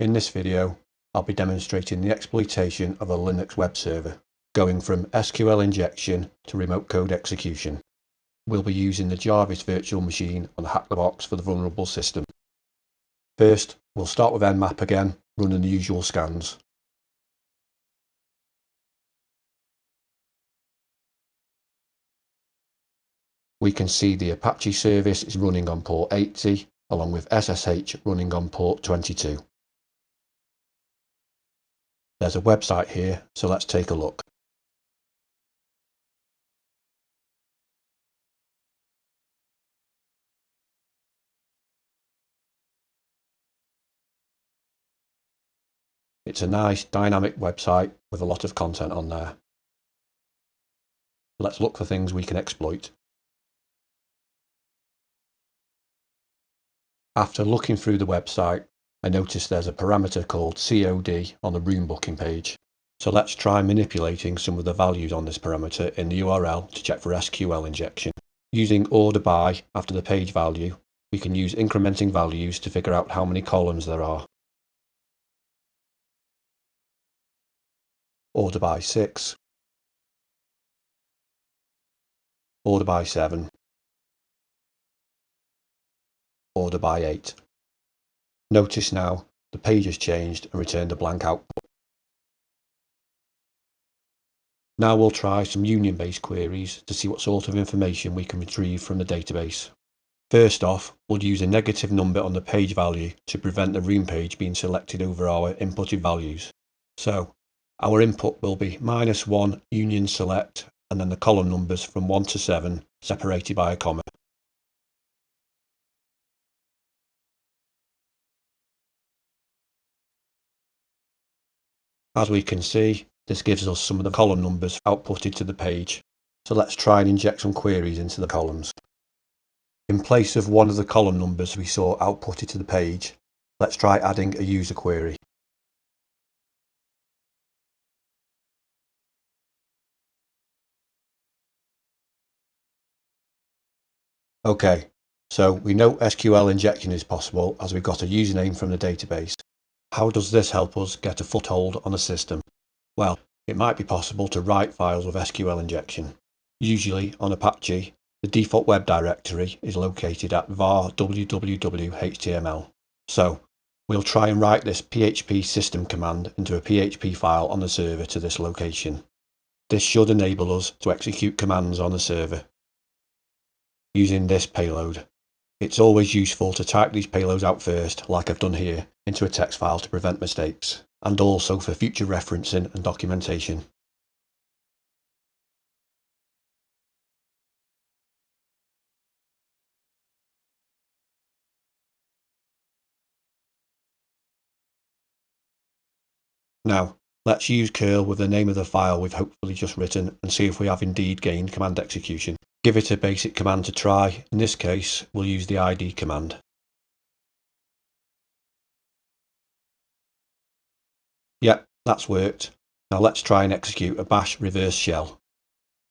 In this video, I'll be demonstrating the exploitation of a Linux web server, going from SQL injection to remote code execution. We'll be using the Jarvis virtual machine on HackTheBox for the vulnerable system. First, we'll start with Nmap again, running the usual scans. We can see the Apache service is running on port 80, along with SSH running on port 22. There's a website here, so let's take a look. It's a nice dynamic website with a lot of content on there. Let's look for things we can exploit. After looking through the website, I noticed there's a parameter called COD on the room booking page. So let's try manipulating some of the values on this parameter in the URL to check for SQL injection. Using order by after the page value, we can use incrementing values to figure out how many columns there are. Order by 6, order by 7, order by 8. Notice now the page has changed and returned a blank output. Now we'll try some union-based queries to see what sort of information we can retrieve from the database. First off, we'll use a negative number on the page value to prevent the room page being selected over our inputted values. So our input will be -1 union select and then the column numbers from 1 to 7 separated by a comma. As we can see, this gives us some of the column numbers outputted to the page. So let's try and inject some queries into the columns. In place of one of the column numbers we saw outputted to the page, let's try adding a user query. Okay, so we know SQL injection is possible as we got a username from the database. How does this help us get a foothold on a system? Well, it might be possible to write files with SQL injection. Usually on Apache, the default web directory is located at var www.html. So we'll try and write this php system command into a PHP file on the server to this location. This should enable us to execute commands on the server using this payload. It's always useful to type these payloads out first, like I've done here, into a text file to prevent mistakes, and also for future referencing and documentation. Now, let's use curl with the name of the file we've hopefully just written and see if we have indeed gained command execution. Give it a basic command to try. In this case, we'll use the id command. Yep, that's worked. Now let's try and execute a bash reverse shell.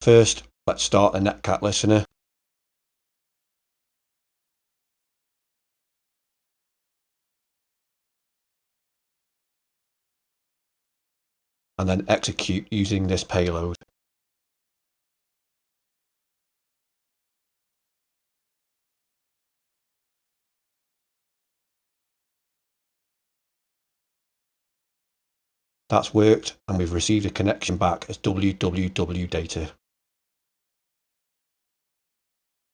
First, let's start a netcat listener. And then execute using this payload. That's worked, and we've received a connection back as www data.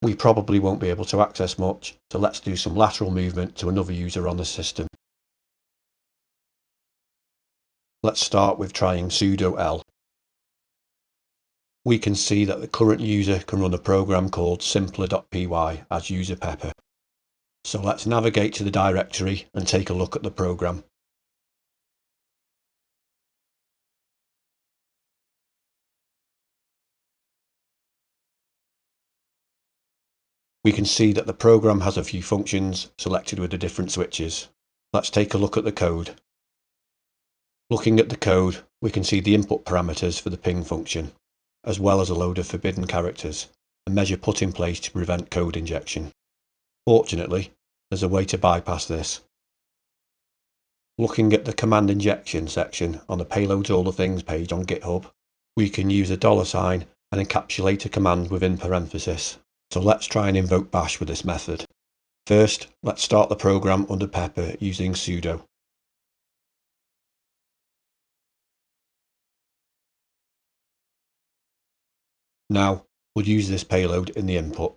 We probably won't be able to access much, so let's do some lateral movement to another user on the system. Let's start with trying sudo l. We can see that the current user can run a program called simpler.py as user pepper. So let's navigate to the directory and take a look at the program. We can see that the program has a few functions selected with the different switches. Let's take a look at the code. Looking at the code, we can see the input parameters for the ping function, as well as a load of forbidden characters, a measure put in place to prevent code injection. Fortunately, there's a way to bypass this. Looking at the command injection section on the PayloadsAllTheThings page on GitHub, we can use a $sign and encapsulate a command within parenthesis. So let's try and invoke bash with this method. First, let's start the program under pepper using sudo. Now, we'll use this payload in the input.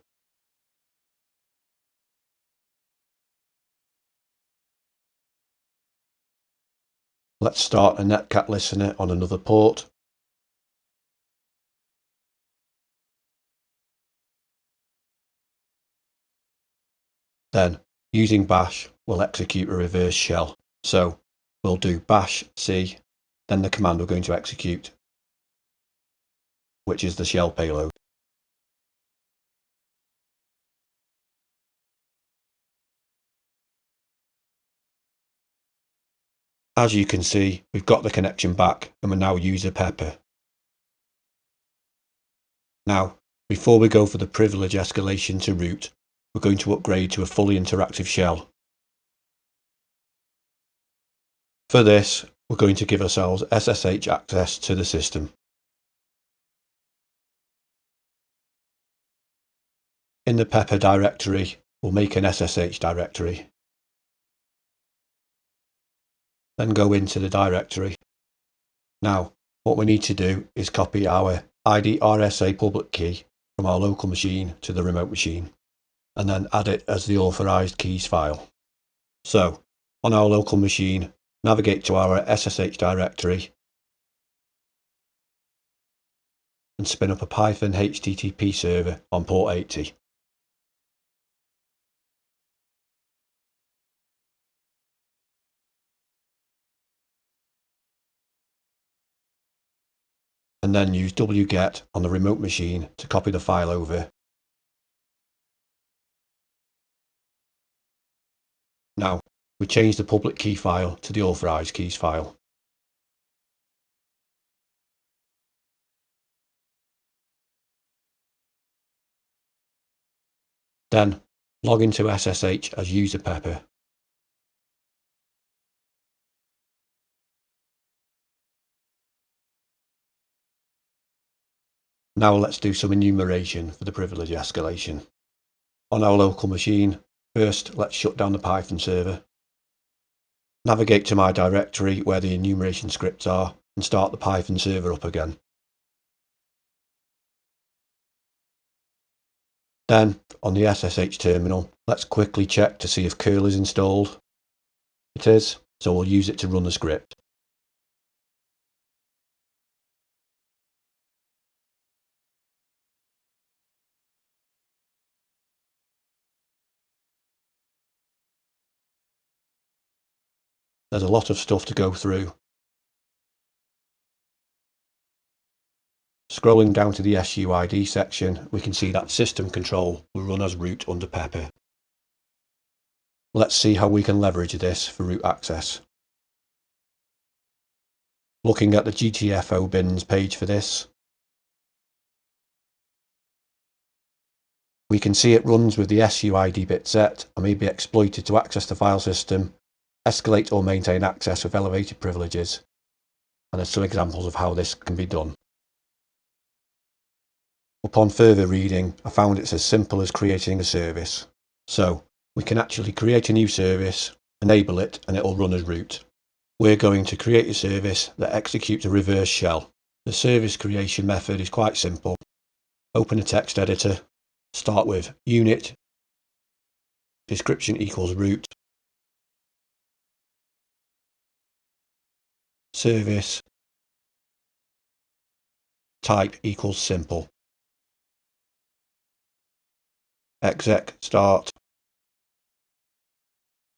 Let's start a netcat listener on another port. Then, using bash, we'll execute a reverse shell. So, we'll do bash c, then the command we're going to execute, which is the shell payload. As you can see, we've got the connection back and we're now user pepper. Now, before we go for the privilege escalation to root, we're going to upgrade to a fully interactive shell. For this, we're going to give ourselves SSH access to the system. In the pepper directory, we'll make an SSH directory. Then go into the directory. Now, what we need to do is copy our ID RSA public key from our local machine to the remote machine, and then add it as the authorized keys file. So, on our local machine, navigate to our SSH directory and spin up a Python HTTP server on port 80. And then use Wget on the remote machine to copy the file over. Now, we change the public key file to the authorized keys file. Then, log into SSH as user pepper. Now let's do some enumeration for the privilege escalation. On our local machine, first let's shut down the Python server. Navigate to my directory where the enumeration scripts are and start the Python server up again. Then, on the SSH terminal, let's quickly check to see if curl is installed. It is, so we'll use it to run the script. There's a lot of stuff to go through. Scrolling down to the SQLi section, we can see that systemctl will run as root under pepper. Let's see how we can leverage this for root access. Looking at the GTFOBins page for this, we can see it runs with the SQLi bit set and may be exploited to access the file system, escalate or maintain access with elevated privileges, and there's some examples of how this can be done. Upon further reading, I found it's as simple as creating a service. So, we can actually create a new service, enable it, and it will run as root. We're going to create a service that executes a reverse shell. The service creation method is quite simple. Open a text editor, start with unit, description equals root, service, type equals simple, exec start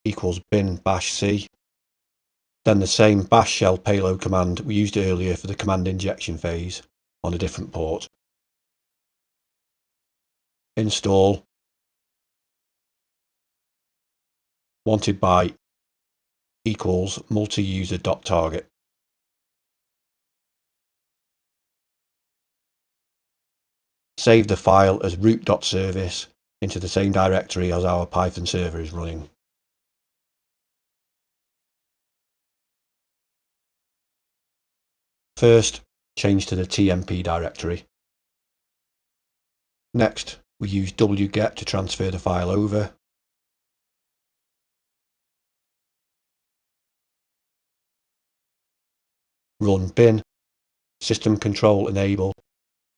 equals bin bash c, then the same bash shell payload command we used earlier for the command injection phase on a different port. Install wanted by equals multi-user.target. Save the file as root.service into the same directory as our Python server is running. First, change to the TMP directory. Next, we use Wget to transfer the file over. Run bin, systemctl enable,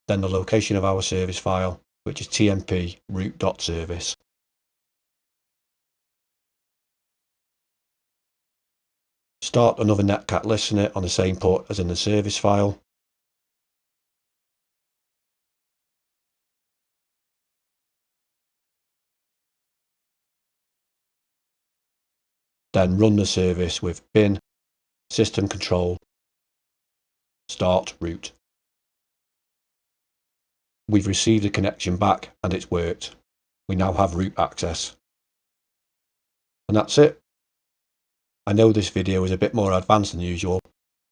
then the location of our service file, which is tmp root.service. Start another netcat listener on the same port as in the service file. Then run the service with bin, systemctl, start root. We've received a connection back and it's worked. We now have root access. And that's it. I know this video is a bit more advanced than usual.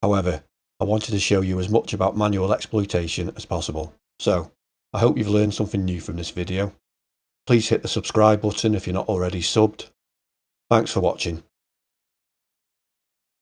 However, I wanted to show you as much about manual exploitation as possible. So, I hope you've learned something new from this video. Please hit the subscribe button if you're not already subbed. Thanks for watching.